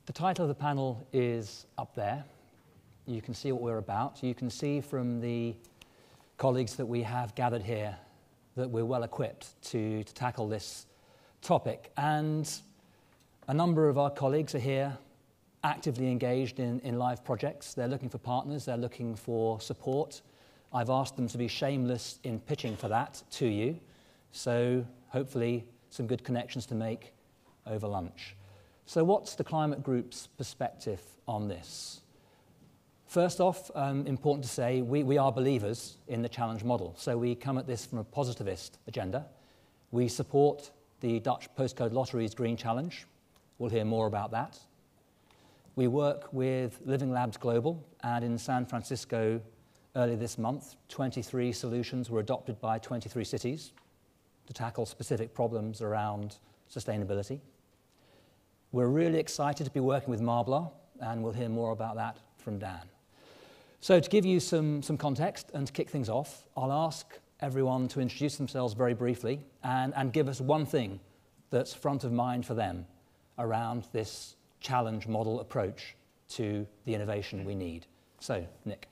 The title of the panel is up there. You can see what we're about. You can see from the colleagues that we have gathered here that we're well equipped to tackle this topic. And a number of our colleagues are here actively engaged in live projects. They're looking for partners. They're looking for support. I've asked them to be shameless in pitching for that to you. So hopefully some good connections to make over lunch. So what's the climate group's perspective on this? First off, important to say, we are believers in the challenge model. So we come at this from a positivist agenda. We support the Dutch postcode lottery's Green Challenge. We'll hear more about that. We work with Living Labs Global, and in San Francisco earlier this month, 23 solutions were adopted by 23 cities to tackle specific problems around sustainability. We're really excited to be working with Marblar, and we'll hear more about that from Dan. So to give you some context and to kick things off, I'll ask everyone to introduce themselves very briefly and give us one thing that's front of mind for them around this challenge model approach to the innovation we need. So, Nick.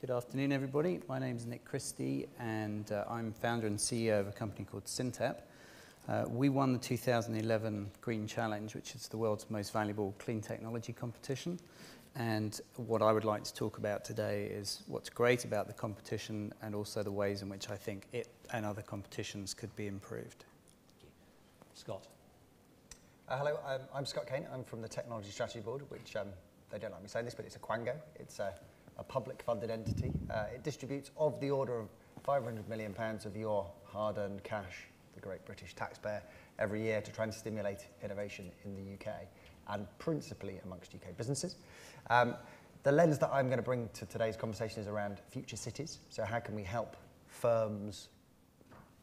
Good afternoon, everybody. My name is Nick Christy, and I'm founder and CEO of a company called CINTEP. We won the 2011 Green Challenge, which is the world's most valuable clean technology competition. And what I would like to talk about today is what's great about the competition and also the ways in which I think it and other competitions could be improved. Scott. Hello, I'm Scott Cain. I'm from the Technology Strategy Board, which they don't like me saying this, but it's a quango. It's a public funded entity. It distributes of the order of £500 million of your hard-earned cash, the great British taxpayer, every year to try and stimulate innovation in the UK, and principally amongst UK businesses. The lens that I'm going to bring to today's conversation is around future cities. So how can we help firms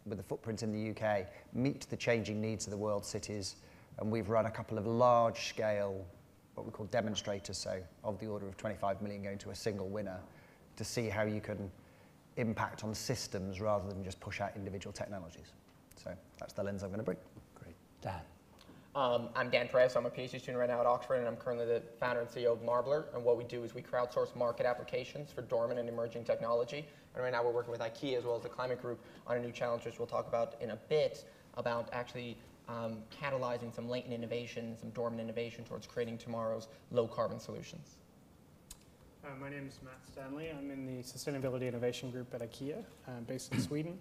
with a footprint in the UK meet the changing needs of the world's cities? And we've run a couple of large-scale, what we call demonstrators, so of the order of 25 million going to a single winner, to see how you can impact on systems rather than just push out individual technologies. So that's the lens I'm going to bring. Great. Dan. I'm Dan Perez. I'm a PhD student right now at Oxford, and I'm currently the founder and CEO of Marblar. And what we do is we crowdsource market applications for dormant and emerging technology. And right now we're working with Ikea as well as the climate group on a new challenge, which we'll talk about in a bit, about actually catalyzing some latent innovation, some dormant innovation towards creating tomorrow's low-carbon solutions. My name is Matt Stanley. I'm in the Sustainability Innovation Group at Ikea, based in Sweden.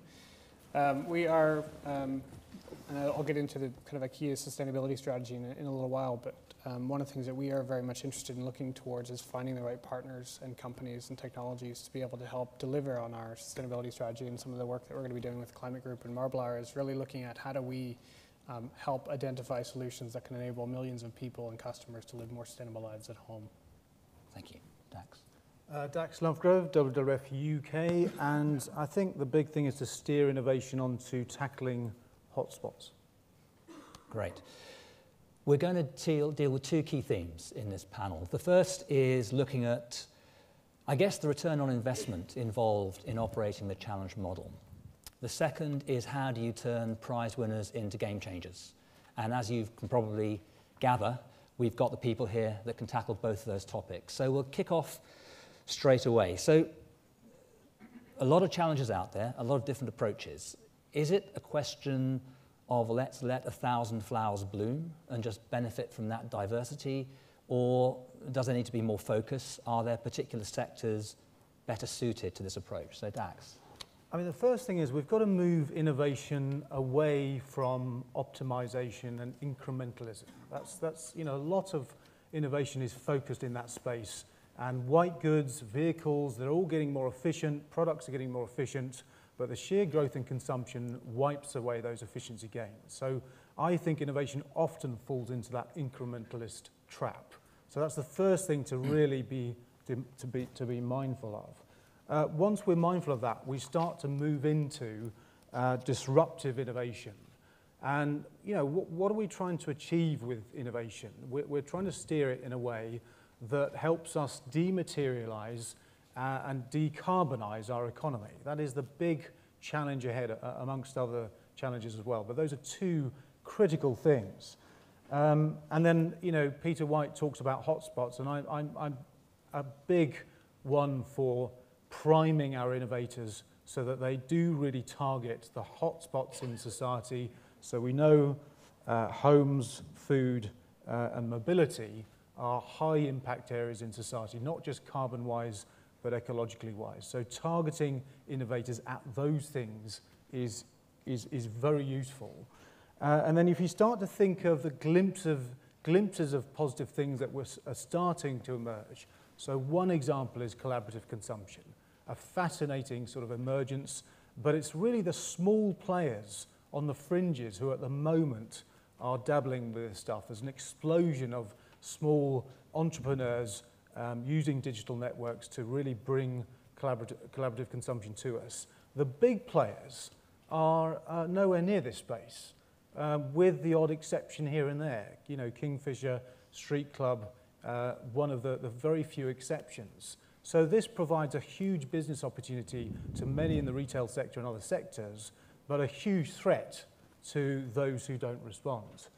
We are, and I'll get into the kind of Ikea's sustainability strategy in a little while, but one of the things that we are very much interested in looking towards is finding the right partners and companies and technologies to be able to help deliver on our sustainability strategy. And some of the work that we're going to be doing with the Climate Group and Marblar is really looking at how do we help identify solutions that can enable millions of people and customers to live more sustainable lives at home. Thank you. Dax. Dax Lovegrove, WWF UK, and I think the big thing is to steer innovation onto tackling hotspots. Great. We're going to deal with two key themes in this panel. The first is looking at, I guess, the return on investment involved in operating the challenge model. The second is how do you turn prize winners into game changers? And as you can probably gather, we've got the people here that can tackle both of those topics. So we'll kick off straight away. So a lot of challenges out there, a lot of different approaches. Is it a question of let's let 1,000 flowers bloom and just benefit from that diversity? Or does there need to be more focus? Are there particular sectors better suited to this approach? So Dax. I mean, the first thing is we've got to move innovation away from optimization and incrementalism. That's you know, a lot of innovation is focused in that space. And white goods, vehicles, they're all getting more efficient, products are getting more efficient, but the sheer growth in consumption wipes away those efficiency gains. So I think innovation often falls into that incrementalist trap. So that's the first thing to really be mindful of. Once we're mindful of that, we start to move into disruptive innovation. And you know, what are we trying to achieve with innovation? We're trying to steer it in a way that helps us dematerialize and decarbonize our economy. That is the big challenge ahead, amongst other challenges as well. But those are two critical things. And then, you know, Peter White talks about hotspots, and I'm a big one for priming our innovators so that they do really target the hotspots in society. So we know homes, food, and mobility are high impact areas in society, not just carbon-wise, but ecologically wise. So targeting innovators at those things is very useful. And then if you start to think of the glimpses of positive things that are starting to emerge, so one example is collaborative consumption, a fascinating sort of emergence, but it's really the small players on the fringes who at the moment are dabbling with this stuff. There's an explosion of small entrepreneurs using digital networks to really bring collaborative consumption to us. The big players are nowhere near this space, with the odd exception here and there. You know, Kingfisher, Street Club, one of the very few exceptions. So this provides a huge business opportunity to many in the retail sector and other sectors, but a huge threat to those who don't respond.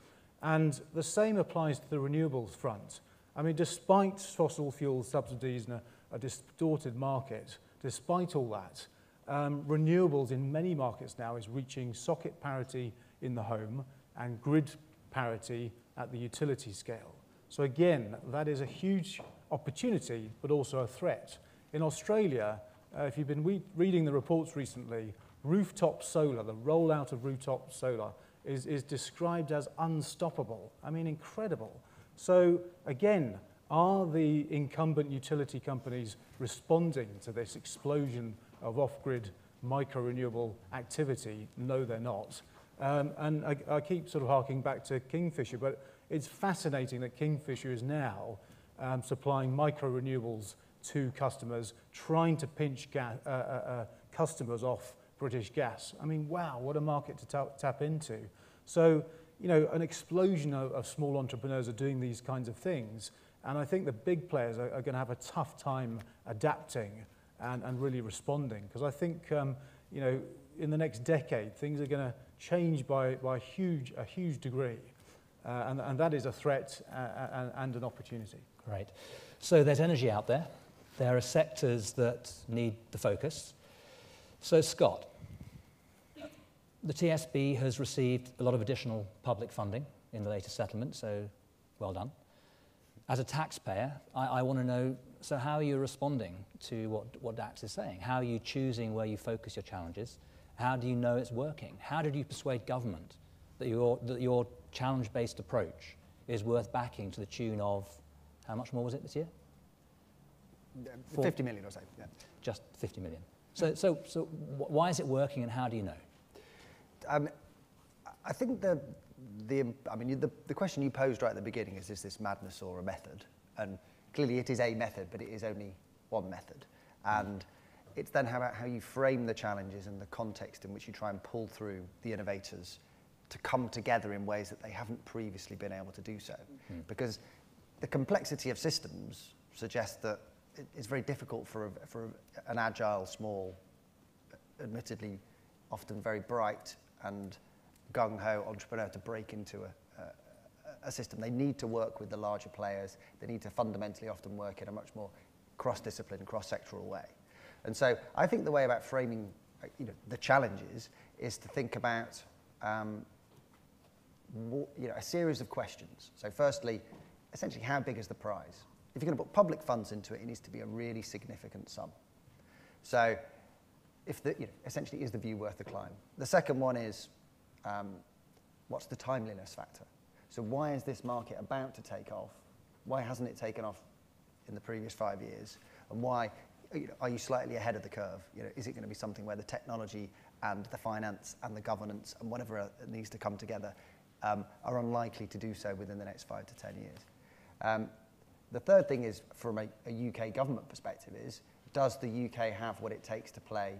And the same applies to the renewables front. I mean, despite fossil fuel subsidies and a distorted market, despite all that, renewables in many markets now is reaching socket parity in the home and grid parity at the utility scale. So again, that is a huge opportunity, but also a threat. In Australia, if you've been reading the reports recently, rooftop solar, the rollout of rooftop solar, is described as unstoppable. I mean, incredible. So again, are the incumbent utility companies responding to this explosion of off-grid micro-renewable activity? No, they're not. And I keep sort of harking back to Kingfisher, but it's fascinating that Kingfisher is now supplying micro-renewables to customers, trying to pinch customers off British gas. I mean, wow, what a market to tap into. So, you know, an explosion of small entrepreneurs are doing these kinds of things, and I think the big players are going to have a tough time adapting and really responding, because I think, you know, in the next decade, things are going to change by a huge degree, and that is a threat and an opportunity. Great. So there's energy out there. There are sectors that need the focus. So Scott, the TSB has received a lot of additional public funding in the latest settlement, so well done. As a taxpayer, I want to know, so how are you responding to what Dax is saying? How are you choosing where you focus your challenges? How do you know it's working? How did you persuade government that your challenge-based approach is worth backing to the tune of, how much more was it this year? 50 million or so, yeah. Just 50 million. So why is it working, and how do you know? I think the question you posed right at the beginning is this madness or a method? And clearly it is a method, but it is only one method. And it's then about how you frame the challenges and the context in which you try and pull through the innovators to come together in ways that they haven't previously been able to do so. Because the complexity of systems suggests that it's very difficult for an agile, small, admittedly often very bright and gung-ho entrepreneur to break into a system. They need to work with the larger players. They need to fundamentally often work in a much more cross-discipline, cross-sectoral way. And so I think the way about framing the challenges is to think about a series of questions. So firstly, essentially, how big is the prize? If you're going to put public funds into it, it needs to be a really significant sum. So if essentially, is the view worth the climb? The second one is, what's the timeliness factor? So why is this market about to take off? Why hasn't it taken off in the previous 5 years? And why are you slightly ahead of the curve? Is it going to be something where the technology and the finance and the governance and whatever needs to come together are unlikely to do so within the next 5 to 10 years? The third thing is, from a UK government perspective, is does the UK have what it takes to play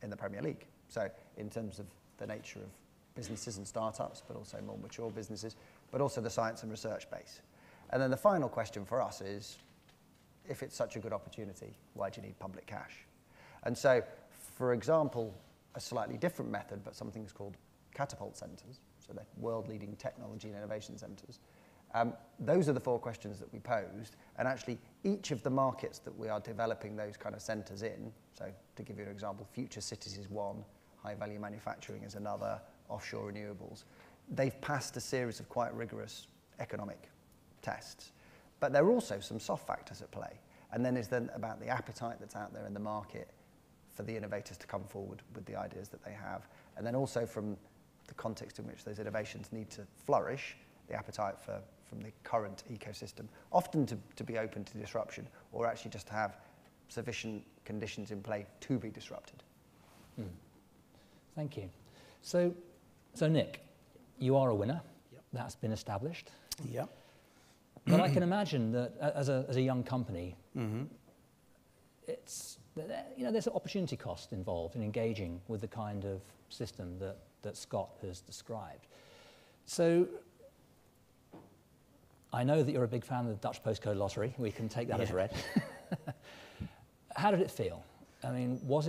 in the Premier League? So in terms of the nature of businesses and startups, but also more mature businesses, but also the science and research base. And then the final question for us is, if it's such a good opportunity, why do you need public cash? And so, for example, a slightly different method, but something's called catapult centres, so they're world-leading technology and innovation centres. Those are the 4 questions that we posed, and actually each of the markets that we are developing those kind of centres in, so to give you an example, future cities is one, high value manufacturing is another, offshore renewables, they've passed a series of quite rigorous economic tests. But there are also some soft factors at play, and then it's then about the appetite that's out there in the market for the innovators to come forward with the ideas that they have, and then also from the context in which those innovations need to flourish, the appetite from the current ecosystem, often to be open to disruption, or actually just to have sufficient conditions in play to be disrupted. Thank you. So Nick, you are a winner. Yep. That's been established. Yep. But I can imagine that as a young company, it's, you know, there's an opportunity cost involved in engaging with the kind of system that Scott has described. So I know that you're a big fan of the Dutch postcode lottery. We can take that as read. How did it feel? I mean, what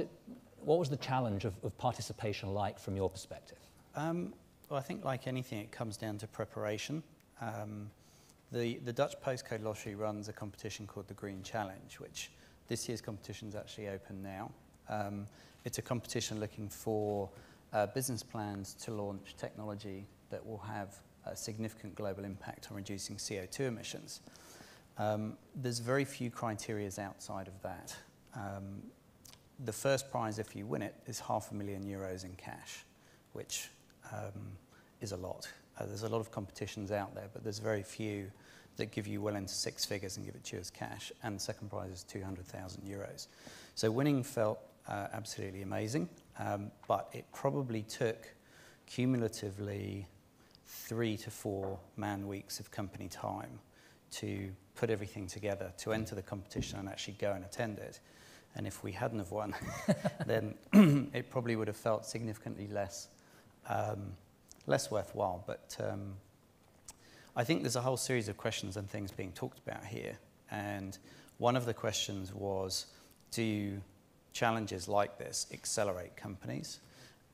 was the challenge of participation like from your perspective? Well, I think like anything, it comes down to preparation. The Dutch postcode lottery runs a competition called the Green Challenge, which this year's competition is actually open now. It's a competition looking for business plans to launch technology that will have a significant global impact on reducing CO2 emissions. There's very few criteria outside of that. The first prize, if you win it, is €500,000 in cash, which is a lot. There's a lot of competitions out there, but there's very few that give you well into 6 figures and give it to you as cash, and the second prize is €200,000. So winning felt absolutely amazing, but it probably took cumulatively 3 to 4 man weeks of company time to put everything together, to enter the competition and actually go and attend it. And if we hadn't have won, then it probably would have felt significantly less worthwhile. But I think there's a whole series of questions and things being talked about here. And one of the questions was, do challenges like this accelerate companies?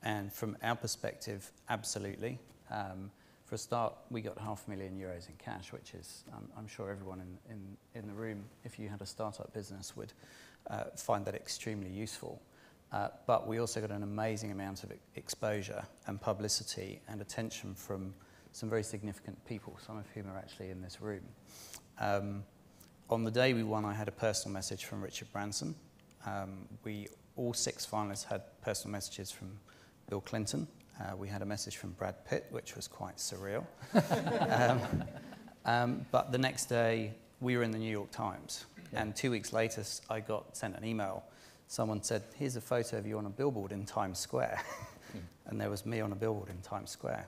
And from our perspective, absolutely. For a start, we got €500,000 in cash, which is, I'm sure everyone in the room, if you had a startup business, would find that extremely useful. But we also got an amazing amount of exposure and publicity and attention from some very significant people, some of whom are actually in this room. On the day we won, I had a personal message from Richard Branson. All 6 finalists had personal messages from Bill Clinton. We had a message from Brad Pitt, which was quite surreal. But the next day, we were in the New York Times. Yeah. And 2 weeks later, I got sent an email. Someone said, here's a photo of you on a billboard in Times Square. And there was me on a billboard in Times Square.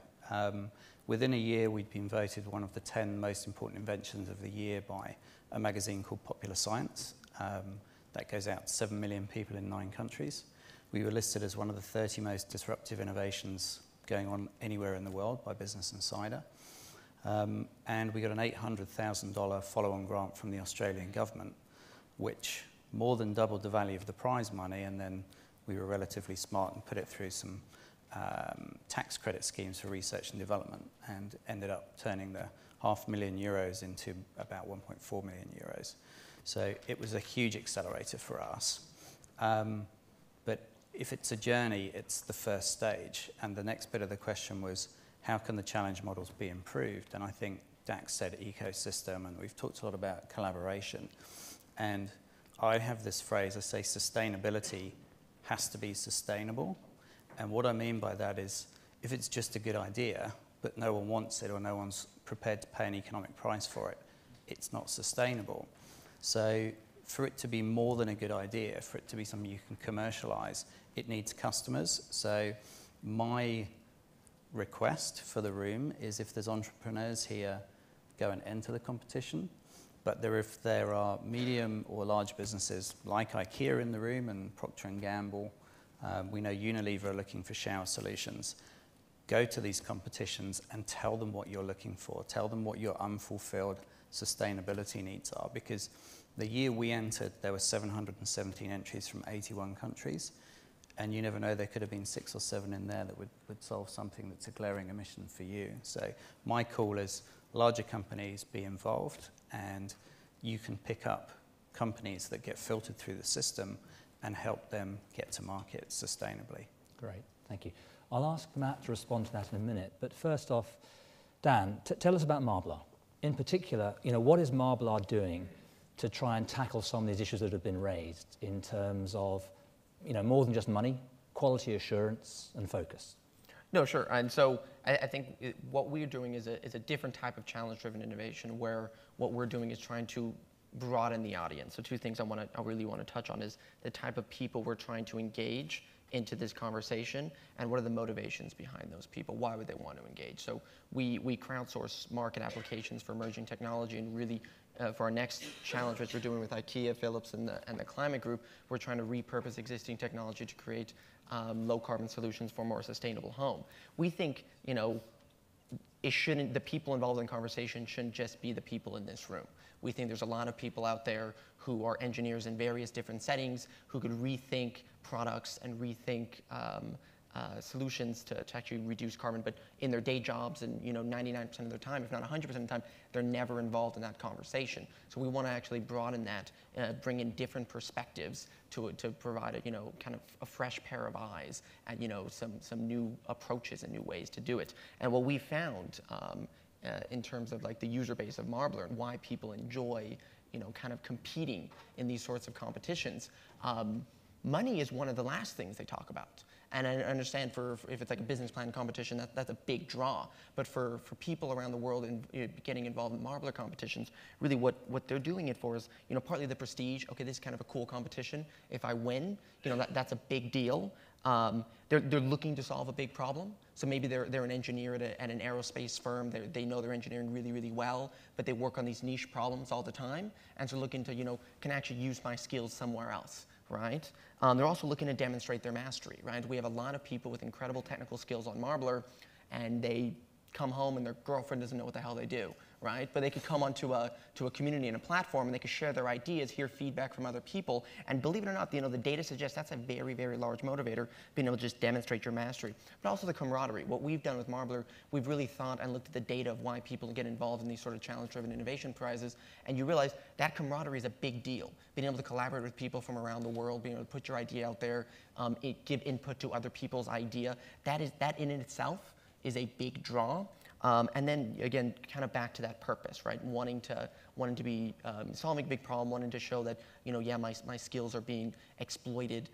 Within a year, we'd been voted one of the 10 most important inventions of the year by a magazine called Popular Science. That goes out to 7 million people in 9 countries. We were listed as one of the 30 most disruptive innovations going on anywhere in the world by Business Insider. And we got an $800,000 follow-on grant from the Australian government, which more than doubled the value of the prize money, and then we were relatively smart and put it through some tax credit schemes for research and development, and ended up turning the €500,000 into about €1.4 million. So it was a huge accelerator for us. But if it's a journey, it's the first stage. And the next bit of the question was, how can the challenge models be improved? And I think Dax said ecosystem, and we've talked a lot about collaboration. And I have this phrase, I say sustainability has to be sustainable. And what I mean by that is, if it's just a good idea, but no one wants it or no one's prepared to pay an economic price for it, it's not sustainable. So for it to be more than a good idea, for it to be something you can commercialize, it needs customers. So my request for the room is, if there's entrepreneurs here, go and enter the competition. But if there are medium or large businesses like Ikea in the room and Procter & Gamble, we know Unilever are looking for shower solutions. Go to these competitions and tell them what you're looking for. Tell them what your unfulfilled sustainability needs are. Because the year we entered, there were 717 entries from 81 countries. And you never know, there could have been 6 or 7 in there that would solve something that's a glaring omission for you. So my call is, larger companies be involved, and you can pick up companies that get filtered through the system and help them get to market sustainably. Great, thank you. I'll ask Matt to respond to that in a minute, but first off, Dan, tell us about Marblar. In particular, what is Marblar doing to try and tackle some of these issues that have been raised in terms of, more than just money, quality assurance and focus? No, sure. And so I think what we're doing is a different type of challenge-driven innovation, where what we're doing is trying to broaden the audience. So two things I really want to touch on is the type of people we're trying to engage into this conversation, and what are the motivations behind those people? Why would they want to engage? So we crowdsource market applications for emerging technology, and really for our next challenge, which we're doing with Ikea, Philips, and the climate group, we're trying to repurpose existing technology to create low carbon solutions for a more sustainable home. We think, the people involved in the conversation shouldn't just be the people in this room. We think there's a lot of people out there who are engineers in various different settings who could rethink products and rethink solutions to actually reduce carbon, but in their day jobs and 99% of their time, if not 100% of the time, they're never involved in that conversation. So we want to actually broaden that, bring in different perspectives to provide a kind of a fresh pair of eyes and some new approaches and new ways to do it. And what we found in terms of like the user base of Marblar and why people enjoy kind of competing in these sorts of competitions, money is one of the last things they talk about. And I understand if it's like a business plan competition, that's a big draw. But for people around the world getting involved in Marblar competitions, really what they're doing it for is, partly the prestige. Okay, this is kind of a cool competition. If I win, that's a big deal. They're looking to solve a big problem. So maybe they're an engineer at an aerospace firm. They know their engineering really, really well, but they work on these niche problems all the time. And so looking to, can I actually use my skills somewhere else, right? They're also looking to demonstrate their mastery, right? We have a lot of people with incredible technical skills on Marblar, and they come home and their girlfriend doesn't know what the hell they do, right? But they could come onto a community and a platform, and they could share their ideas, hear feedback from other people, and believe it or not, the data suggests that's a very, very large motivator, being able to just demonstrate your mastery. But also the camaraderie. What we've done with Marblar, we've really thought and looked at the data of why people get involved in these sort of challenge-driven innovation prizes, and you realize that camaraderie is a big deal. Being able to collaborate with people from around the world, being able to put your idea out there, give input to other people's idea, that in itself is a big draw. And then again, kind of back to that purpose, right? Wanting to be solving a big problem, wanting to show that my skills are being exploited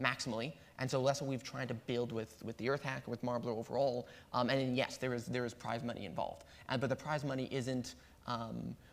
maximally. And so that's what we've tried to build with the Earth Hack, with Marblar overall. And then yes, there is prize money involved, but the prize money isn't.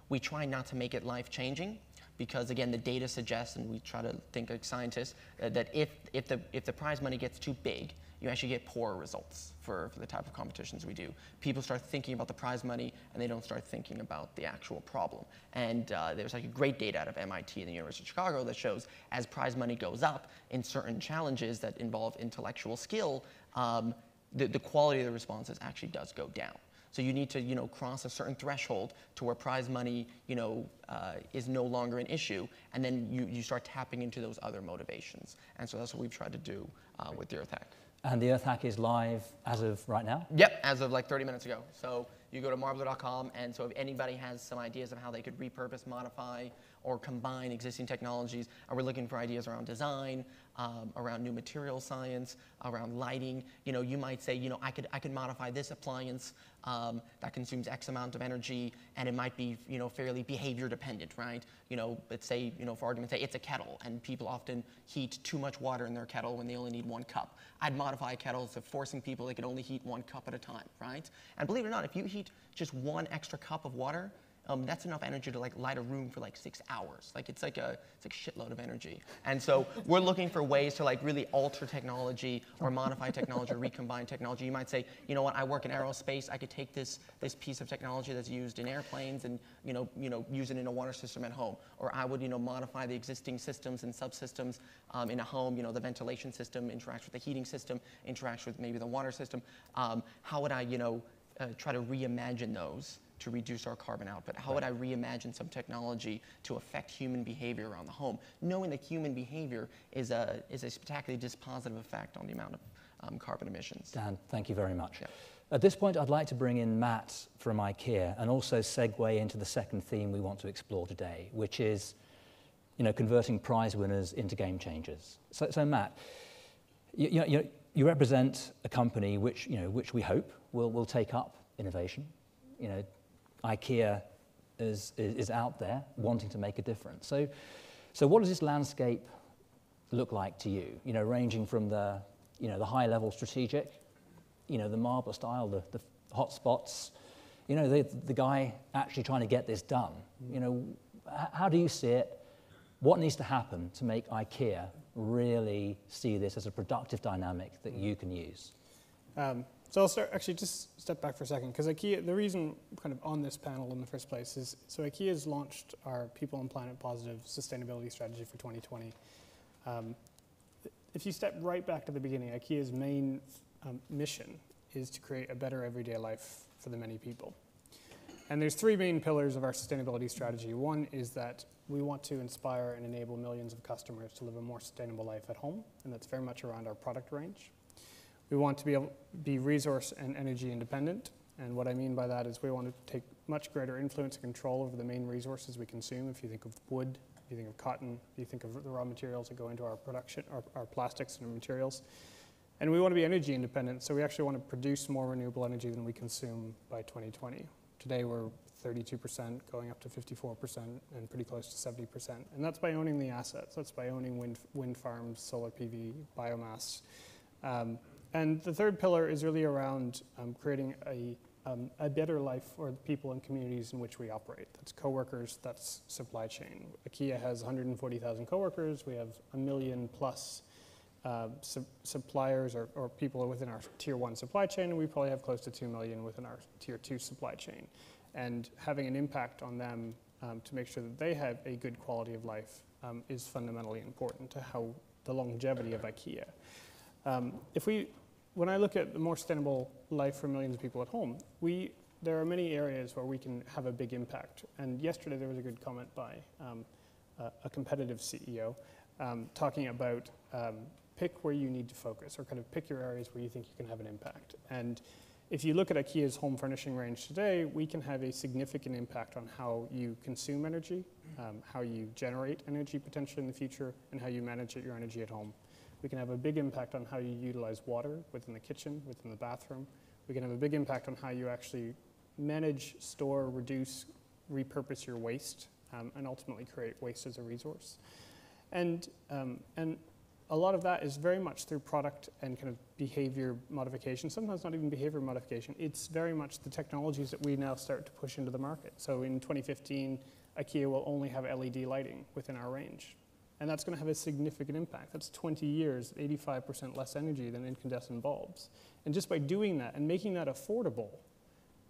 We try not to make it life-changing, because again, the data suggests, and we try to think like scientists, that if the prize money gets too big, you actually get poorer results for the type of competitions we do. People start thinking about the prize money, and they don't start thinking about the actual problem. And there's like a great data out of MIT and the University of Chicago that shows as prize money goes up in certain challenges that involve intellectual skill, the quality of the responses actually does go down. So you need to, cross a certain threshold to where prize money, is no longer an issue, and then you start tapping into those other motivations. And so that's what we've tried to do with the Earth Hack. And the Earth Hack is live as of right now? Yep, as of like 30 minutes ago. So you go to marblar.com, and so if anybody has some ideas of how they could repurpose, modify, or combine existing technologies, and we're looking for ideas around design, around new material science, around lighting. You might say, I could modify this appliance that consumes X amount of energy, and it might be, fairly behavior dependent, right? Let's say, for argument's sake, it's a kettle, and people often heat too much water in their kettle when they only need 1 cup. I'd modify a kettle to forcing people they could only heat 1 cup at a time, right? And believe it or not, if you heat just 1 extra cup of water, that's enough energy to light a room for 6 hours. It's like a shitload of energy. And so we're looking for ways to really alter technology or modify technology or recombine technology. You might say, you know what, I work in aerospace. I could take this piece of technology that's used in airplanes and use it in a water system at home. Or I would modify the existing systems and subsystems in a home. The ventilation system interacts with the heating system, interacts with maybe the water system. How would I try to reimagine those to reduce our carbon output? How would I reimagine some technology to affect human behavior around the home, knowing that human behavior is a spectacularly dispositive effect on the amount of carbon emissions? Dan, thank you very much. Yeah. At this point, I'd like to bring in Matt from Ikea and also segue into the second theme we want to explore today, which is, converting prize winners into game changers. So Matt, you represent a company which we hope will take up innovation. Ikea is out there wanting to make a difference. So what does this landscape look like to you? Ranging from the high-level strategic, the Marblar style, the hot spots, the guy actually trying to get this done. How do you see it? What needs to happen to make Ikea really see this as a productive dynamic that you can use? So I'll just step back for a second, because Ikea, the reason kind of on this panel in the first place is, so Ikea has launched our People and Planet Positive Sustainability Strategy for 2020. If you step right back to the beginning, Ikea's main mission is to create a better everyday life for the many people. And there's three main pillars of our sustainability strategy. One is that we want to inspire and enable millions of customers to live a more sustainable life at home, and that's very much around our product range. We want to be able to be resource and energy independent, and what I mean by that is we want to take much greater influence and control over the main resources we consume. If you think of wood, if you think of cotton, if you think of the raw materials that go into our production, our plastics and materials. And we want to be energy independent, so we actually want to produce more renewable energy than we consume by 2020. Today we're 32%, going up to 54%, and pretty close to 70%. And that's by owning the assets. That's by owning wind farms, solar PV, biomass. And the third pillar is really around creating a better life for the people and communities in which we operate. That's coworkers, that's supply chain. Ikea has 140,000 coworkers. We have 1 million plus suppliers or people within our tier 1 supply chain, and we probably have close to 2 million within our tier 2 supply chain. And having an impact on them to make sure that they have a good quality of life is fundamentally important to how the longevity of Ikea. When I look at the more sustainable life for millions of people at home, there are many areas where we can have a big impact. And yesterday there was a good comment by a competitive CEO talking about pick where you need to focus, or kind of pick your areas where you think you can have an impact. And if you look at Ikea's home furnishing range today, we can have a significant impact on how you consume energy, how you generate energy potentially in the future, and how you manage your energy at home. We can have a big impact on how you utilize water within the kitchen, within the bathroom. We can have a big impact on how you actually manage, store, reduce, repurpose your waste, and ultimately create waste as a resource. And a lot of that is very much through product and kind of behavior modification, sometimes not even behavior modification. It's very much the technologies that we now start to push into the market. So in 2015, Ikea will only have LED lighting within our range. And that's going to have a significant impact. That's 20 years, 85% less energy than incandescent bulbs. And just by doing that and making that affordable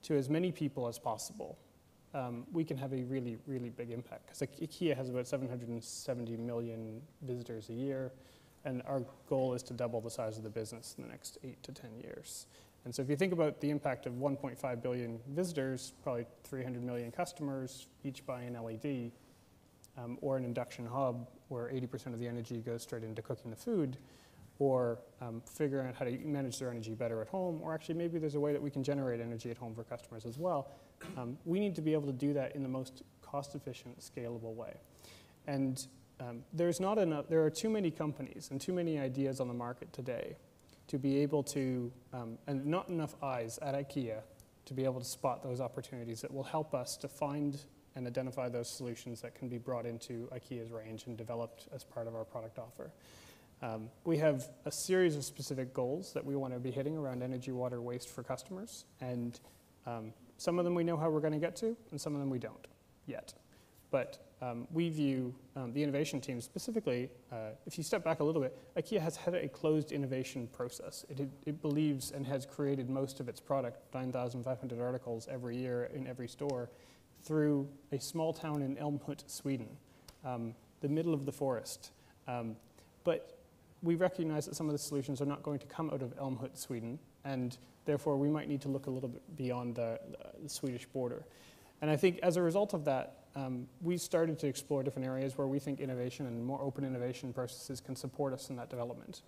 to as many people as possible, we can have a really, really big impact. Because Ikea has about 770 million visitors a year, and our goal is to double the size of the business in the next 8 to 10 years. And so if you think about the impact of 1.5 billion visitors, probably 300 million customers, each buying an LED, or an induction hob where 80% of the energy goes straight into cooking the food, or figuring out how to manage their energy better at home, or actually maybe there's a way that we can generate energy at home for customers as well. We need to be able to do that in the most cost-efficient, scalable way. And there are too many companies and too many ideas on the market today to be able to, and not enough eyes at Ikea to be able to spot those opportunities that will help us to find and identify those solutions that can be brought into Ikea's range and developed as part of our product offer. We have a series of specific goals that we want to be hitting around energy, water, waste for customers, and some of them we know how we're going to get to, and some of them we don't yet. But we view the innovation team specifically, if you step back a little bit, Ikea has had a closed innovation process. It believes and has created most of its product, 9,500 articles every year in every store, through a small town in Älmhult, Sweden, the middle of the forest. But we recognize that some of the solutions are not going to come out of Älmhult, Sweden, and therefore we might need to look a little bit beyond the Swedish border. And I think as a result of that, we started to explore different areas where we think innovation and more open innovation processes can support us in that development.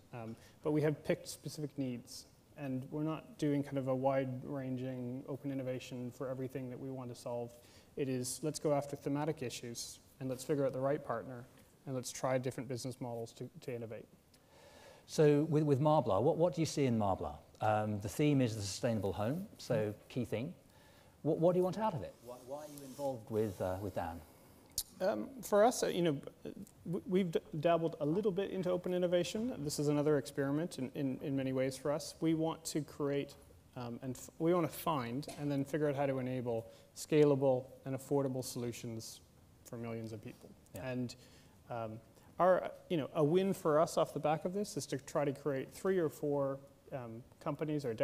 But we have picked specific needs. And we're not doing kind of a wide-ranging open innovation for everything that we want to solve. It is, let's go after thematic issues, and let's figure out the right partner, and let's try different business models to innovate. So with Marblar, what do you see in Marblar? The theme is the sustainable home, so key theme. What do you want out of it? Why are you involved with Dan? For us, we've dabbled a little bit into open innovation. This is another experiment in many ways for us. We want to create we want to find and then figure out how to enable scalable and affordable solutions for millions of people. Yeah. And a win for us off the back of this is to try to create 3 or 4 companies or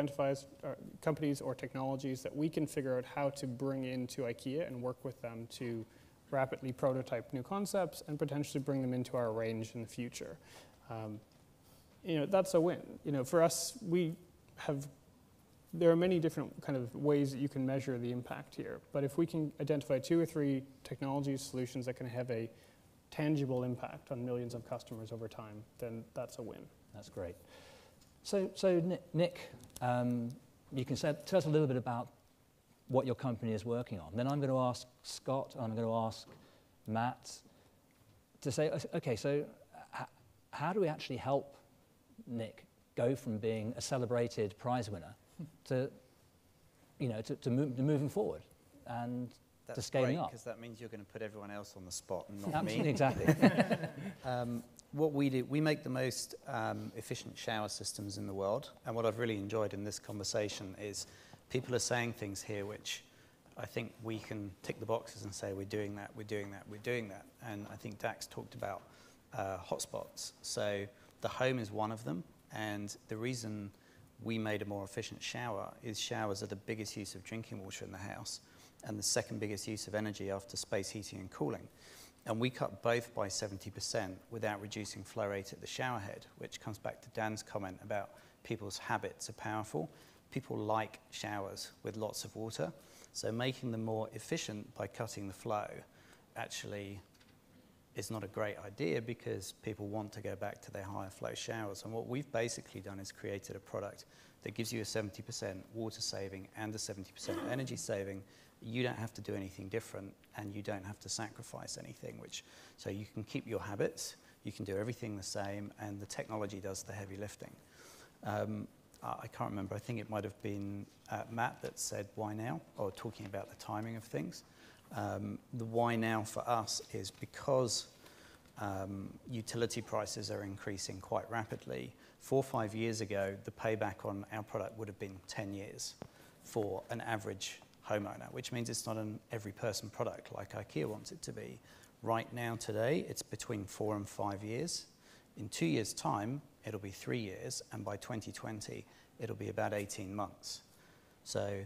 companies or technologies that we can figure out how to bring into IKEA and work with them to rapidly prototype new concepts and potentially bring them into our range in the future. That's a win. For us, there are many different kind of ways that you can measure the impact here. But if we can identify 2 or 3 technology solutions that can have a tangible impact on millions of customers over time, then that's a win. That's great. So Nick, you can tell us a little bit about what your company is working on. Then I'm going to ask Scott, and I'm going to ask Matt to say, okay, so how do we actually help Nick go from being a celebrated prize winner to moving forward and to scaling up? Because that means you're going to put everyone else on the spot and not Absolutely, me. exactly. What we do, we make the most efficient shower systems in the world. And what I've really enjoyed in this conversation is people are saying things here which I think we can tick the boxes and say we're doing that, we're doing that, we're doing that. And I think Dax talked about hotspots. So the home is one of them. And the reason we made a more efficient shower is showers are the biggest use of drinking water in the house and the second biggest use of energy after space heating and cooling. And we cut both by 70% without reducing flow rate at the shower head, which comes back to Dan's comment about people's habits are powerful. People like showers with lots of water. So making them more efficient by cutting the flow actually is not a great idea because people want to go back to their higher flow showers. And what we've basically done is created a product that gives you a 70% water saving and a 70% energy saving. You don't have to do anything different and you don't have to sacrifice anything, so you can keep your habits, you can do everything the same, and the technology does the heavy lifting. I can't remember, I think it might have been Matt that said why now, or talking about the timing of things. The why now for us is because utility prices are increasing quite rapidly. 4 or 5 years ago, the payback on our product would have been 10 years for an average homeowner, which means it's not an every person product like IKEA wants it to be. Right now, today, it's between 4 and 5 years. In 2 years' time, it'll be 3 years, and by 2020, it'll be about 18 months. So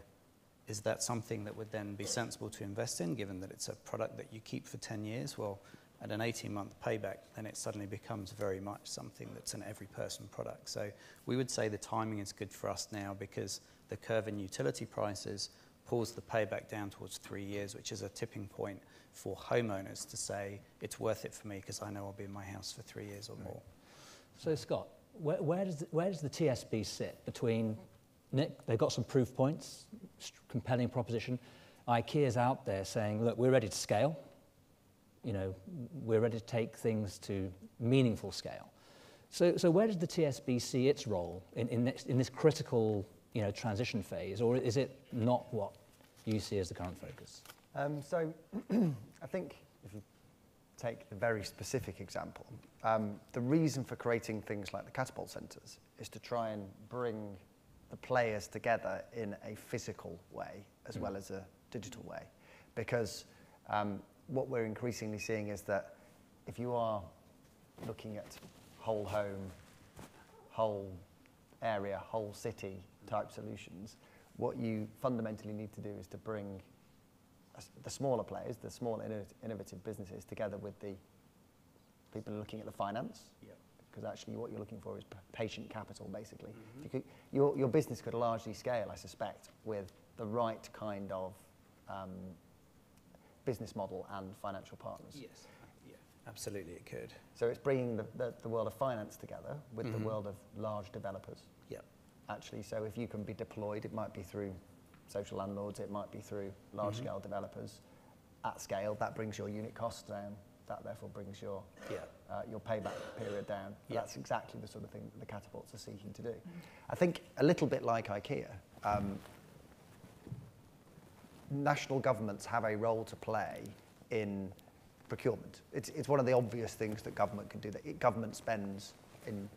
is that something that would then be sensible to invest in, given that it's a product that you keep for 10 years? Well, at an 18-month payback, then it suddenly becomes very much something that's an every person product. So we would say the timing is good for us now because the curve in utility prices pulls the payback down towards 3 years, which is a tipping point for homeowners to say, it's worth it for me because I know I'll be in my house for 3 years or more. So Scott, where does the TSB sit between Nick? They've got some proof points, compelling proposition. IKEA's out there saying, look, we're ready to scale. We're ready to take things to meaningful scale. So where does the TSB see its role in this critical transition phase, or is it not what you see as the current focus? So I think if you take the very specific example, the reason for creating things like the catapult centres is to try and bring the players together in a physical way as well as a digital way. Because what we're increasingly seeing is that if you are looking at whole home, whole area, whole city type solutions, what you fundamentally need to do is to bring the smaller players, the small innovative businesses together with the people looking at the finance. Yep. Because actually what you're looking for is patient capital, basically. Mm-hmm. Your business could largely scale, I suspect, with the right kind of business model and financial partners. Yes, yeah, absolutely it could. So it's bringing the world of finance together with the world of large developers. Yeah. actually. So if you can be deployed, it might be through social landlords, it might be through large-scale developers at scale. That brings your unit costs down. That therefore brings your payback period down. That's exactly the sort of thing that the catapults are seeking to do. I think a little bit like IKEA, national governments have a role to play in procurement. It's one of the obvious things that government can do. That government spends, in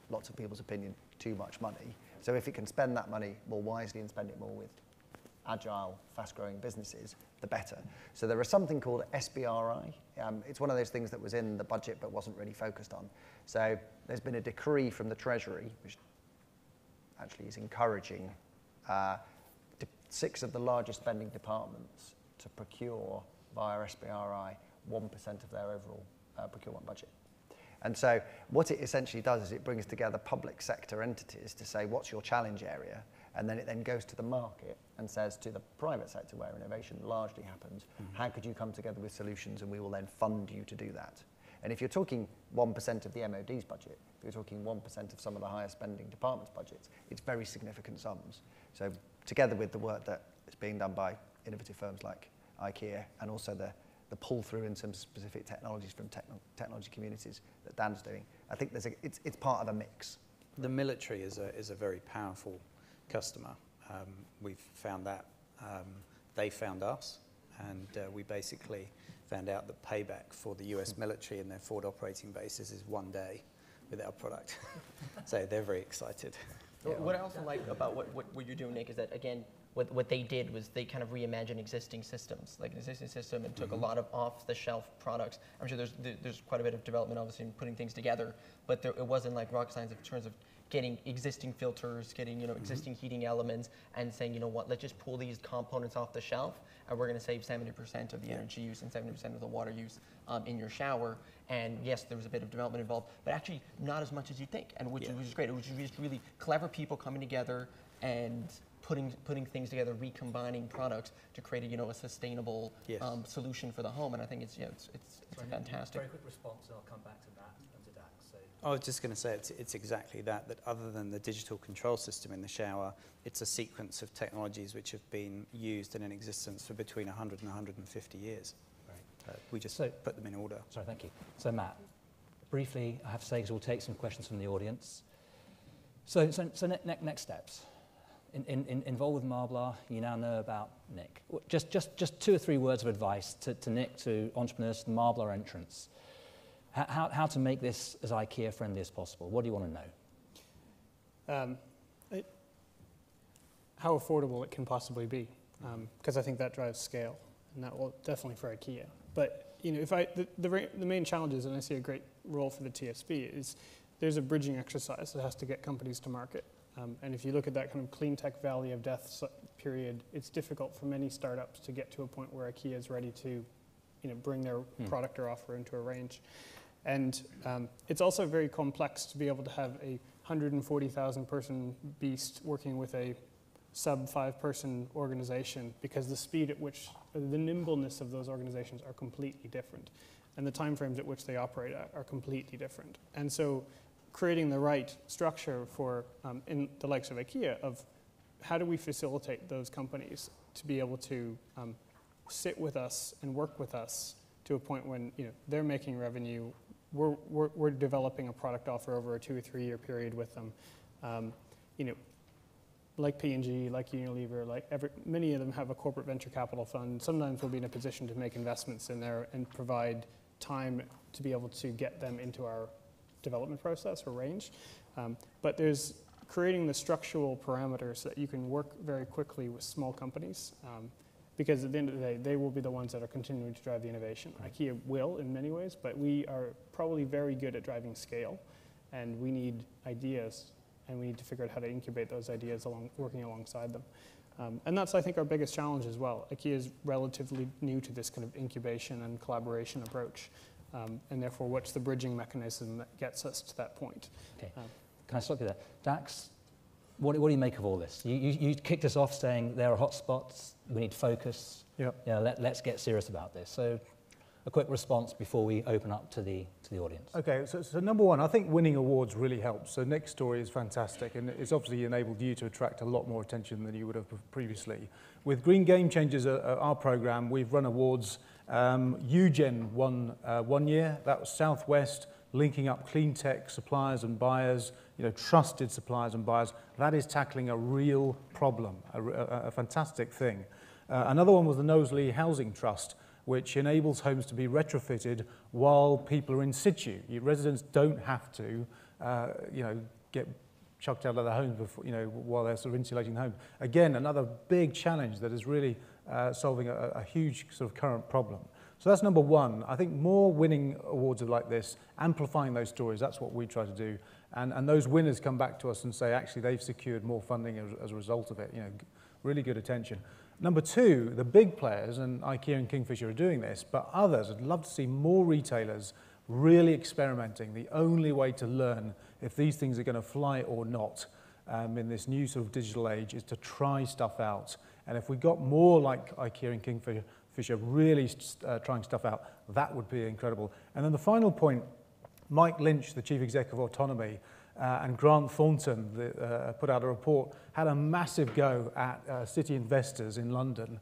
lots of people's opinion, too much money. So if it can spend that money more wisely and spend it more with agile, fast-growing businesses, the better. So there is something called SBRI. It's one of those things that was in the budget but wasn't really focused on. So there's been a decree from the Treasury, which actually is encouraging 6 of the largest spending departments to procure via SBRI 1% of their overall procurement budget. And so what it essentially does is it brings together public sector entities to say, what's your challenge area? And then it then goes to the market and says to the private sector, where innovation largely happens, how could you come together with solutions, and we will then fund you to do that. And if you're talking 1% of the MOD's budget, if you're talking 1% of some of the higher spending departments' budgets, it's very significant sums. So together with the work that is being done by innovative firms like IKEA, and also the pull through in some specific technologies from technology communities that Dan's doing, I think it's part of a mix. The military is a very powerful customer. We've found that. They found us, and we basically found out that payback for the US military and their forward operating bases is 1 day with our product. So they're very excited. What I also like about what you're doing, Nick, is that, again, what they did was they kind of reimagined existing systems, like an existing system, and took a lot of off-the-shelf products. I'm sure there's quite a bit of development, obviously, in putting things together, but it wasn't like rocket science in terms of getting existing filters, getting existing heating elements, and saying, you know what, let's just pull these components off the shelf, and we're going to save 70% of the energy use and 70% of the water use in your shower. And yes, there was a bit of development involved, but actually not as much as you think, and which is great. It was just really clever people coming together and putting things together, recombining products to create a sustainable solution for the home. And I think it's fantastic. Very quick response, and I'll come back to that and to Dax. So. I was just going to say it's exactly that other than the digital control system in the shower, it's a sequence of technologies which have been used and in existence for between 100 and 150 years. Right. We just put them in order. Sorry, thank you. So Matt, briefly, I have to say, because we'll take some questions from the audience. So next steps. Involved with Marblar, you now know about Nick. Just 2 or 3 words of advice to Nick, to entrepreneurs, to Marblar entrants. How to make this as IKEA friendly as possible? What do you want to know? How affordable it can possibly be, because I think that drives scale, and that will definitely for IKEA. But the main challenges, and I see a great role for the TSB, is there's a bridging exercise that has to get companies to market. And if you look at that kind of clean tech valley of death period, it's difficult for many startups to get to a point where IKEA is ready to, bring their product or offer into a range. And it's also very complex to be able to have a 140,000 person beast working with a sub 5-person organization, because the speed at which, the nimbleness of those organizations are completely different, and the timeframes at which they operate are completely different. And so creating the right structure for, in the likes of IKEA, of how do we facilitate those companies to be able to sit with us and work with us to a point when they're making revenue, we're developing a product offer over a 2 or 3 year period with them. Like P&G, like Unilever, many of them have a corporate venture capital fund. Sometimes we'll be in a position to make investments in there and provide time to be able to get them into our development process or range. But there's creating the structural parameters that you can work very quickly with small companies, because at the end of the day, they will be the ones that are continuing to drive the innovation. IKEA will in many ways, but we are probably very good at driving scale, and we need ideas, and we need to figure out how to incubate those ideas working alongside them. And that's, I think, our biggest challenge as well. IKEA is relatively new to this kind of incubation and collaboration approach. And therefore, what's the bridging mechanism that gets us to that point? Okay. Can I stop you there? Dax, what do you make of all this? You kicked us off saying there are hotspots, we need focus. Yep. Let's get serious about this. So a quick response before we open up to the audience. Okay, so number one, I think winning awards really helps. So Nick's story is fantastic, and it's obviously enabled you to attract a lot more attention than you would have previously. With Green Game Changers, our program, we've run awards. UGen won 1 year. That was Southwest, linking up clean tech suppliers and buyers, trusted suppliers and buyers. That is tackling a real problem, a fantastic thing. Another one was the Knowsley Housing Trust, which enables homes to be retrofitted while people are in situ. Residents don't have to, get chucked out of their homes before, while they're sort of insulating the home. Again, another big challenge that is really solving a huge sort of current problem. So that's number one. I think more winning awards like this, amplifying those stories, that's what we try to do. And those winners come back to us and say, actually, they've secured more funding as a result of it. Really good attention. Number two, the big players, and Ikea and Kingfisher are doing this, but others, I'd love to see more retailers really experimenting. The only way to learn if these things are going to fly or not in this new sort of digital age is to try stuff out. And if we got more like Ikea and Kingfisher really trying stuff out, that would be incredible. And then the final point, Mike Lynch, the Chief Executive of Autonomy, and Grant Thornton put out a report, had a massive go at city investors in London,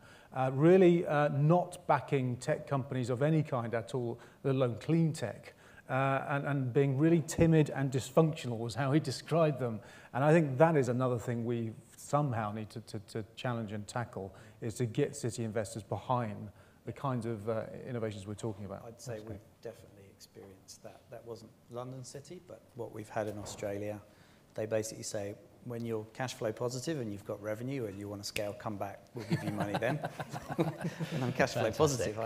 really not backing tech companies of any kind at all, let alone clean tech, and being really timid and dysfunctional was how he described them. And I think that is another thing we somehow need to challenge and tackle, is to get city investors behind the kinds of innovations we're talking about. I'd say we've definitely experienced that. That wasn't London City, but what we've had in Australia, they basically say, when you're cash flow positive and you've got revenue and you want to scale, come back, we'll give you money then. When I'm cash flow positive,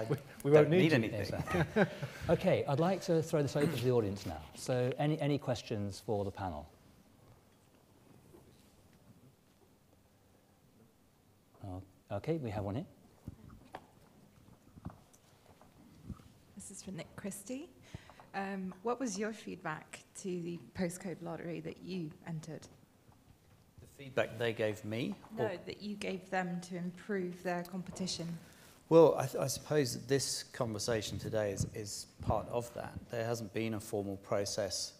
we don't need anything. Exactly. Okay, I'd like to throw this open to the audience now. So any questions for the panel? Okay, we have one here. This is for Nick Christy. What was your feedback to the postcode lottery that you entered? The feedback they gave me? No, that you gave them to improve their competition. Well, I suppose that this conversation today is part of that. There hasn't been a formal process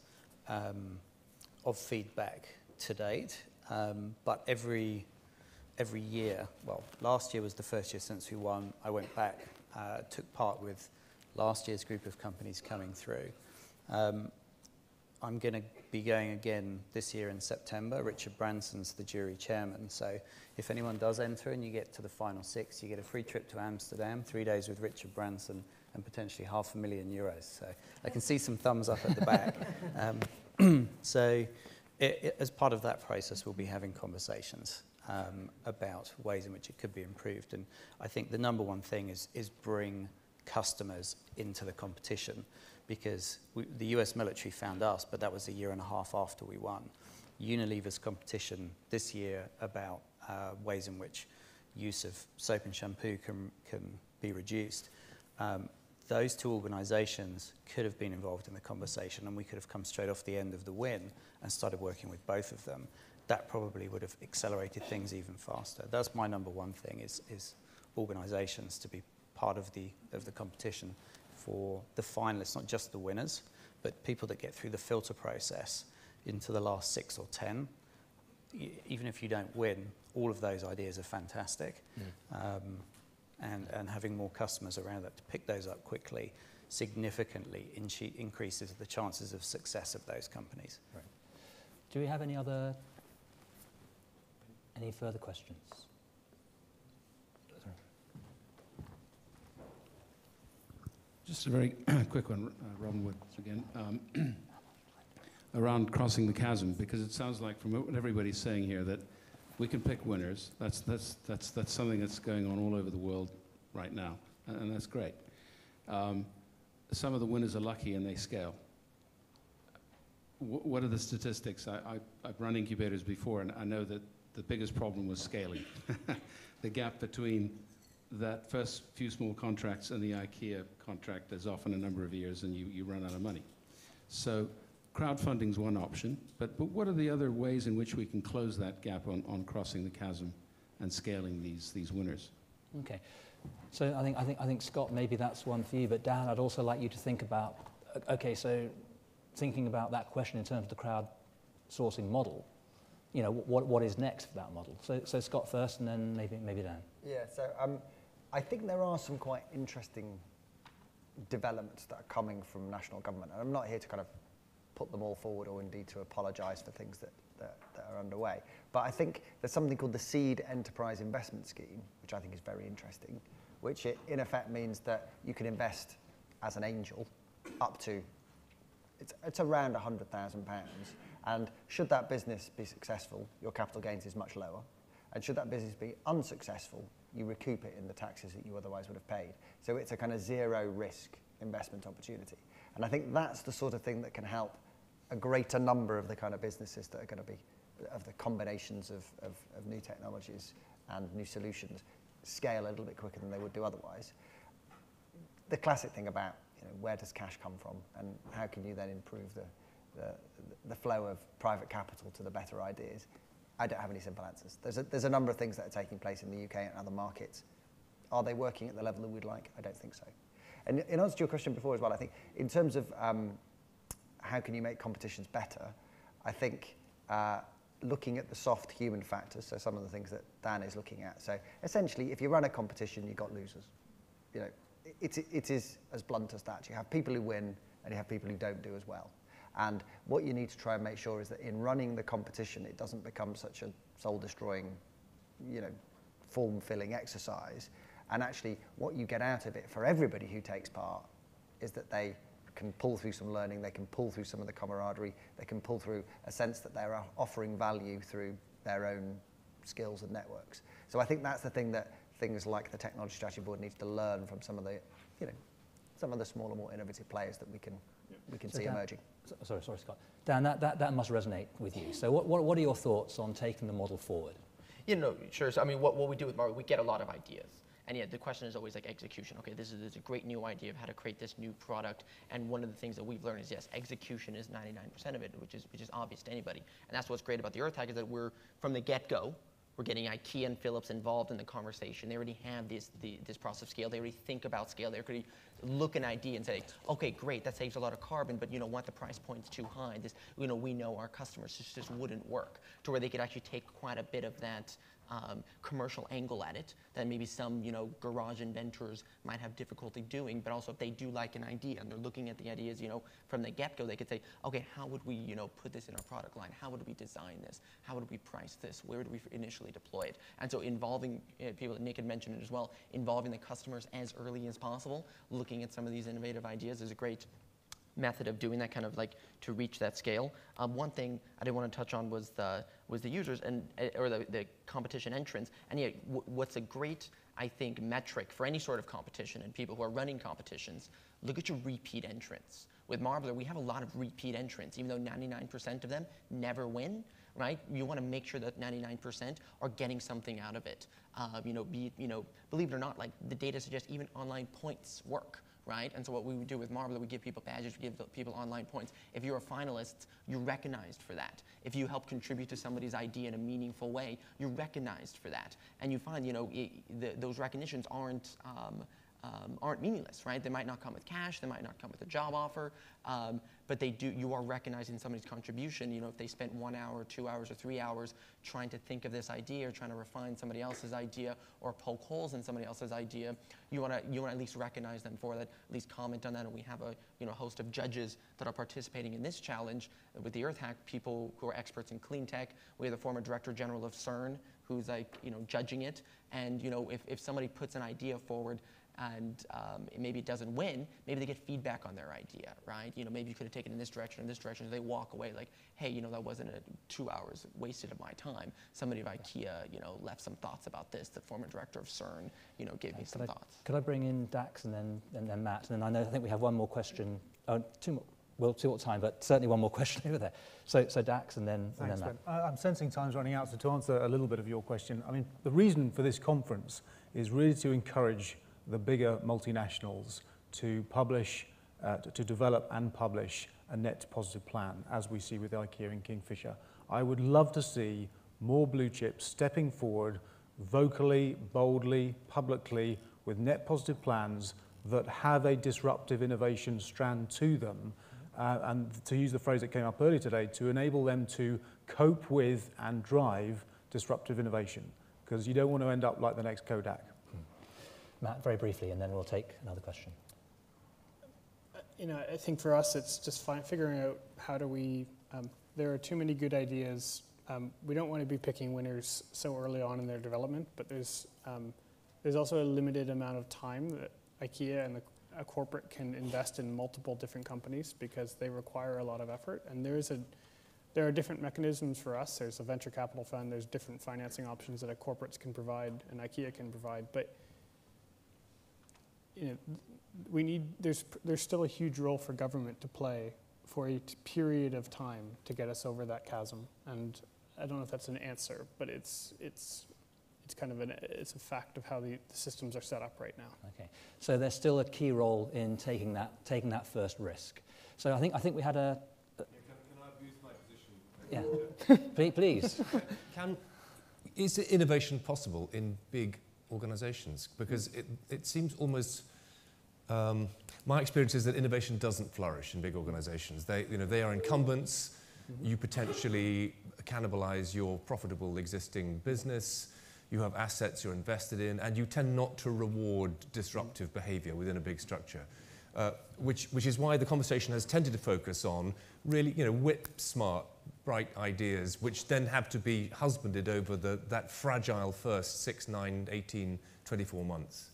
of feedback to date, but every year, well, last year was the first year since we won. I went back, took part with last year's group of companies coming through. I'm going to be going again this year in September. Richard Branson's the jury chairman, so if anyone does enter and you get to the final 6, you get a free trip to Amsterdam, 3 days with Richard Branson, and potentially €500,000. So I can see some thumbs up at the back. So as part of that process, we'll be having conversations about ways in which it could be improved. And I think the number one thing is bring customers into the competition, because the US military found us, but that was a year and a half after we won. Unilever's competition this year about ways in which use of soap and shampoo can be reduced. Those two organisations could have been involved in the conversation, and we could have come straight off the end of the win and started working with both of them. That probably would have accelerated things even faster. That's my number one thing, is organisations to be part of the competition for the finalists, not just the winners, but people that get through the filter process into the last 6 or 10. Even if you don't win, all of those ideas are fantastic. And having more customers around that to pick those up quickly significantly increases the chances of success of those companies. Right. Do we have any further questions? Just a very quick one, Robin Woods again, around crossing the chasm, because it sounds like from what everybody's saying here that we can pick winners. That's something that's going on all over the world right now, and that's great. Some of the winners are lucky and they scale. What are the statistics? I've run incubators before, and I know that the biggest problem was scaling. The gap between that first few small contracts and the Ikea contract is often a number of years, and you run out of money. So crowdfunding is one option, but what are the other ways in which we can close that gap on crossing the chasm and scaling these winners? Okay, So I think Scott, maybe that's one for you. But Dan, I'd also like you to think about, okay, so thinking about that question in terms of the crowdsourcing model, you know, what is next for that model? So Scott first, and then maybe Dan. Yeah. So I think there are some quite interesting developments that are coming from national government, and I'm not here to kind of put them all forward or indeed to apologise for things that are underway. But I think there's something called the Seed Enterprise Investment Scheme, which I think is very interesting, which in effect means that you can invest as an angel up to, it's around £100,000. And should that business be successful, your capital gains is much lower. And should that business be unsuccessful, you recoup it in the taxes that you otherwise would have paid. So it's a kind of zero risk investment opportunity. And I think that's the sort of thing that can help a greater number of the kind of businesses that are going to be, of the combinations of new technologies and new solutions, scale a little bit quicker than they would do otherwise. The classic thing about, you know, where does cash come from and how can you then improve the flow of private capital to the better ideas? I don't have any simple answers. There's a number of things that are taking place in the UK and other markets. Are they working at the level that we'd like? I don't think so. And in answer to your question before as well, I think in terms of how can you make competitions better, I think looking at the soft human factors, so some of the things that Dan is looking at. So essentially, if you run a competition, you've got losers. You know, it is as blunt as that. You have people who win and you have people who don't do as well. And what you need to try and make sure is that in running the competition, it doesn't become such a soul-destroying, you know, form-filling exercise. And actually, what you get out of it for everybody who takes part is that they can pull through some learning, they can pull through some of the camaraderie, they can pull through a sense that they're offering value through their own skills and networks. So I think that's the thing that things like the Technology Strategy Board needs to learn from some of the, you know, some of the smaller, more innovative players that we can see Dan, emerging. Sorry, Scott. Dan, that must resonate with you. So what are your thoughts on taking the model forward? You know, sure. So I mean, what we do with Marblar, we get a lot of ideas. And yeah, the question is always like execution. Okay, this is a great new idea of how to create this new product. And one of the things that we've learned is, yes, execution is 99% of it, which is obvious to anybody. And that's what's great about the Earth Hack is that we're, from the get-go, we're getting Ikea and Philips involved in the conversation. They already have this process of scale. They already think about scale. They already look at an idea and say, okay, great, that saves a lot of carbon, but you know what, the price point's too high. This, you know, we know our customers, this just wouldn't work. To where they could actually take quite a bit of that commercial angle at it that maybe some, you know, garage inventors might have difficulty doing, but also if they do like an idea and they're looking at the ideas, you know, from the get-go, they could say, okay, how would we, you know, put this in our product line? How would we design this? How would we price this? Where would we initially deploy it? And so involving people, Nick had mentioned it as well, involving the customers as early as possible, looking at some of these innovative ideas is a great method of doing that, kind of like to reach that scale. One thing I did want to touch on was the users and or the competition entrants. And yeah, what's a great, I think, metric for any sort of competition and people who are running competitions, look at your repeat entrants. With Marblar, we have a lot of repeat entrants, even though 99% of them never win. Right? You want to make sure that 99% are getting something out of it. You know, believe it or not, like the data suggests even online points work. Right? And so what we would do with Marblar, we give people badges, we give people online points. If you're a finalist, you're recognized for that. If you help contribute to somebody's idea in a meaningful way, you're recognized for that. And you find, you know, those recognitions aren't meaningless, right? They might not come with cash, they might not come with a job offer, but they do. You are recognizing somebody's contribution. You know, if they spent 1 hour, 2 hours, or 3 hours trying to think of this idea, or trying to refine somebody else's idea, or poke holes in somebody else's idea, you want to at least recognize them for that, at least comment on that. And we have a host of judges that are participating in this challenge with the Earth Hack, people who are experts in clean tech. We have the former Director General of CERN, who's like, you know, judging it. And you know, if somebody puts an idea forward and maybe it doesn't win, maybe they get feedback on their idea, right? You know, maybe you could have taken it in this direction, so they walk away like, hey, you know, that wasn't 2 hours wasted of my time. Somebody of Ikea, you know, left some thoughts about this. The former director of CERN, you know, gave me some thoughts. Could I bring in Dax and then Matt? And then I think we have one more question, two more. We'll see what time, but certainly one more question over there. So Dax and then Thanks, Matt. Ben. I'm sensing time's running out, so to answer a little bit of your question, I mean, the reason for this conference is really to encourage the bigger multinationals to publish, to develop and publish a net positive plan, as we see with Ikea and Kingfisher. I would love to see more blue chips stepping forward vocally, boldly, publicly, with net positive plans that have a disruptive innovation strand to them, and to use the phrase that came up earlier today, to enable them to cope with and drive disruptive innovation, because you don't want to end up like the next Kodak. Matt, very briefly, and then we'll take another question. I think for us, it's just figuring out how do we, there are too many good ideas. We don't want to be picking winners so early on in their development, but there's also a limited amount of time that IKEA and a corporate can invest in multiple different companies because they require a lot of effort. And there are different mechanisms for us. There's a venture capital fund, there's different financing options that a corporates can provide and IKEA can provide. But there's still a huge role for government to play for a period of time to get us over that chasm. And I don't know if that's an answer, but it's kind of it's a fact of how the systems are set up right now. Okay, so there's still a key role in taking that first risk. So I think we had a. Can I abuse my position? Yeah, please. Is innovation possible in big organisations? Because it seems almost. My experience is that innovation doesn't flourish in big organisations. They are incumbents. You potentially cannibalize your profitable existing business. You have assets you're invested in, and you tend not to reward disruptive behaviour within a big structure, which is why the conversation has tended to focus on really, whip-smart, bright ideas, which then have to be husbanded over that fragile first 6, 9, 18, 24 months.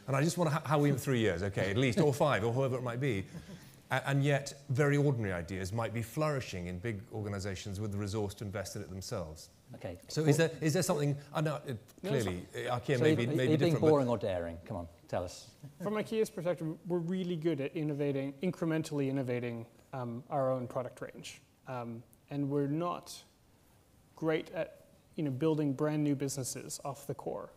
And I just want to, how we in 3 years, okay, at least, or 5, or however it might be. And yet, very ordinary ideas might be flourishing in big organisations with the resource to invest in it themselves. Okay. So is there something? I know clearly IKEA may be different. Being boring or daring? Come on, tell us. From IKEA's perspective, we're really good at incrementally innovating our own product range, and we're not great at building brand new businesses off the core.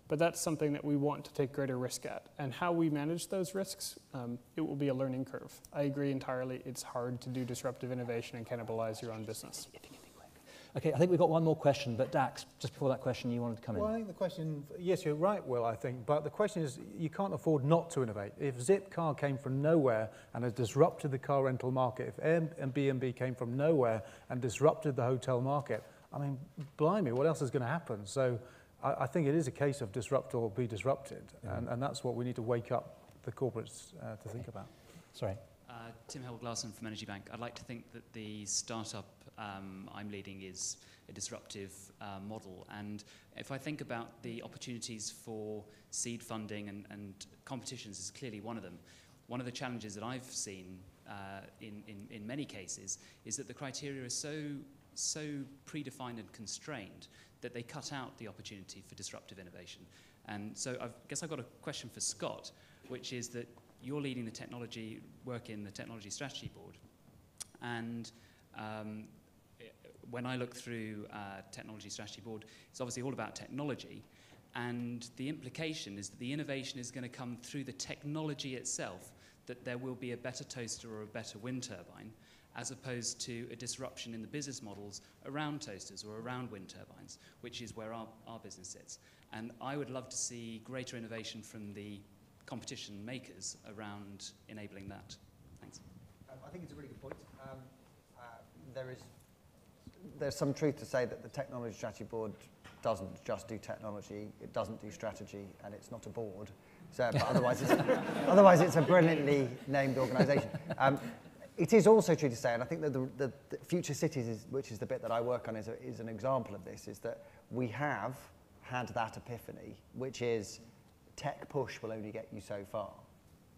But that's something that we want to take greater risk at. And how we manage those risks, it will be a learning curve. I agree entirely. It's hard to do disruptive innovation and cannibalize your own business. Okay, I think we've got one more question, but Dax, just before that question, you wanted to come in. Well, I think the question, yes, you're right, Will, I think, but the question is, you can't afford not to innovate. If Zipcar came from nowhere and has disrupted the car rental market, if Airbnb came from nowhere and disrupted the hotel market, I mean, blimey, what else is going to happen? So I think it is a case of disrupt or be disrupted, and that's what we need to wake up the corporates to think about. Sorry. Tim Held-Glasson from Energy Bank. I'd like to think that the startup I'm leading is a disruptive model. And if I think about the opportunities for seed funding and competitions is clearly one of them. One of the challenges that I've seen in many cases is that the criteria is so predefined and constrained that they cut out the opportunity for disruptive innovation. And so I guess I've got a question for Scott, which is that you're leading the technology work in the Technology Strategy Board. And when I look through Technology Strategy Board, it's obviously all about technology. And the implication is that the innovation is going to come through the technology itself, that there will be a better toaster or a better wind turbine, as opposed to a disruption in the business models around toasters or around wind turbines, which is where our business sits. And I would love to see greater innovation from the competition makers around enabling that. Thanks. I think it's a really good point. There's some truth to say that the Technology Strategy Board doesn't just do technology, it doesn't do strategy, and it's not a board. So, but otherwise it's a brilliantly named organisation. It is also true to say, and I think that the Future Cities, which is the bit that I work on, is an example of this, is that we have had that epiphany, which is tech push will only get you so far.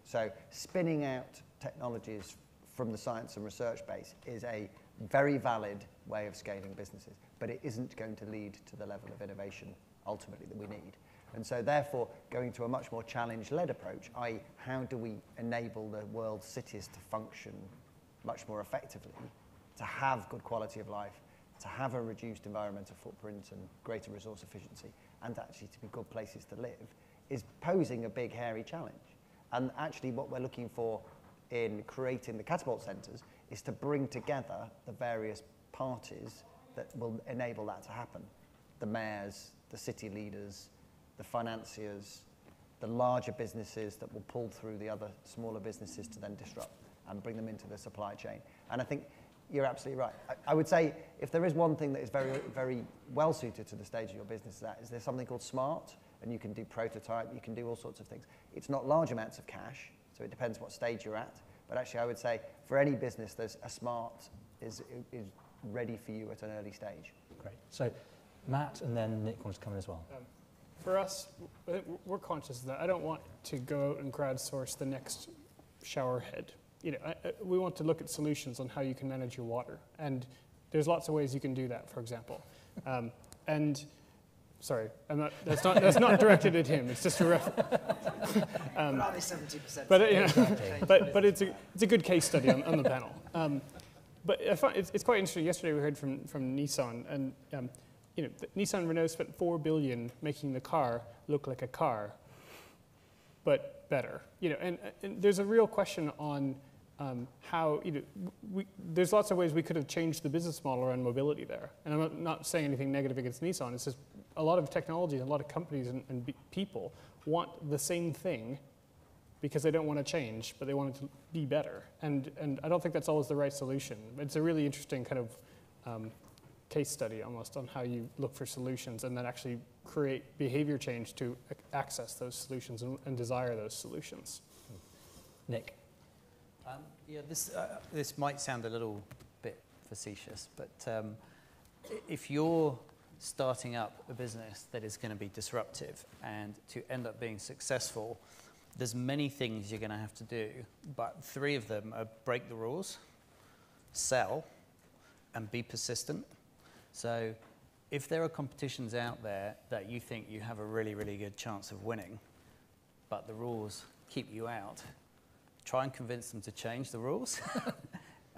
So spinning out technologies from the science and research base is a very valid way of scaling businesses, but it isn't going to lead to the level of innovation ultimately that we need. And so therefore, going to a much more challenge-led approach, i.e. how do we enable the world's cities to function much more effectively, to have good quality of life, to have a reduced environmental footprint and greater resource efficiency, and actually to be good places to live, is posing a big, hairy challenge. And actually what we're looking for in creating the catapult centres is to bring together the various parties that will enable that to happen. The mayors, the city leaders, the financiers, the larger businesses that will pull through the other smaller businesses to then disrupt and bring them into the supply chain. And I think you're absolutely right. I would say if there is one thing that is very, very well suited to the stage of your business, is there's something called SMART, and you can do prototype, you can do all sorts of things. It's not large amounts of cash, so it depends what stage you're at. But actually, I would say for any business, there's a SMART is ready for you at an early stage. Great. So Matt and then Nick wants to come in as well. For us, we're conscious of that. I don't want to go out and crowdsource the next shower head. You know, we want to look at solutions on how you can manage your water. And there's lots of ways you can do that, for example. And sorry, that's not directed at him. It's just a reference. But are they 70%? But, you know, but it's a good case study on the panel. But I find it's quite interesting. Yesterday we heard from Nissan, and you know, Nissan Renault spent $4 billion making the car look like a car, but better. You know, and there's a real question on how, you know, there's lots of ways we could have changed the business model around mobility there. And I'm not saying anything negative against Nissan. It's just a lot of technology, a lot of companies and people want the same thing because they don't want to change, but they want it to be better. And I don't think that's always the right solution. It's a really interesting kind of case study almost on how you look for solutions and then actually create behavior change to access those solutions and desire those solutions. Nick. Yeah, this might sound a little bit facetious, but if you're starting up a business that is going to be disruptive and to end up being successful, there's many things you're going to have to do, but 3 of them are break the rules, sell, and be persistent. So if there are competitions out there that you think you have a really, really good chance of winning, but the rules keep you out, try and convince them to change the rules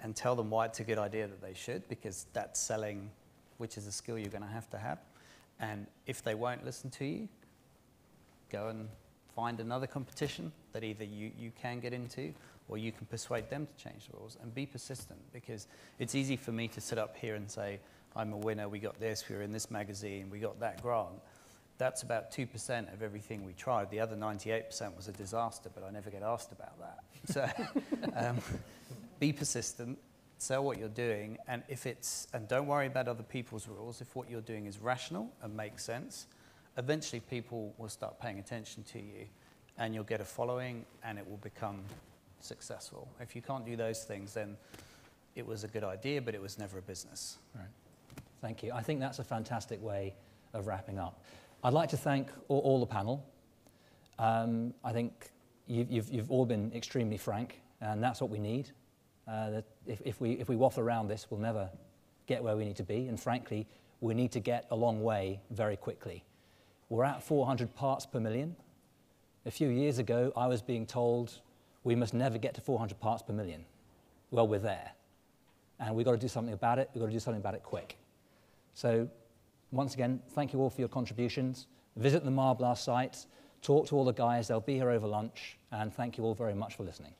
and tell them why it's a good idea that they should, because that's selling, which is a skill you're going to have. And if they won't listen to you, go and find another competition that either you can get into or you can persuade them to change the rules, and be persistent, because it's easy for me to sit up here and say, I'm a winner, we got this, we were in this magazine, we got that grant. That's about 2% of everything we tried. The other 98% was a disaster, but I never get asked about that. So be persistent, sell what you're doing, and and don't worry about other people's rules. If what you're doing is rational and makes sense, eventually people will start paying attention to you, and you'll get a following, and it will become successful. If you can't do those things, then it was a good idea, but it was never a business. Right. Thank you. I think that's a fantastic way of wrapping up. I'd like to thank all the panel. I think you've all been extremely frank, and that's what we need. If we waffle around this, we'll never get where we need to be, and frankly, we need to get a long way very quickly. We're at 400 parts per million. A few years ago, I was being told we must never get to 400 parts per million. Well, we're there, and we've got to do something about it. We've got to do something about it quick. So, once again, thank you all for your contributions. Visit the Marblar site, talk to all the guys. They'll be here over lunch, and thank you all very much for listening.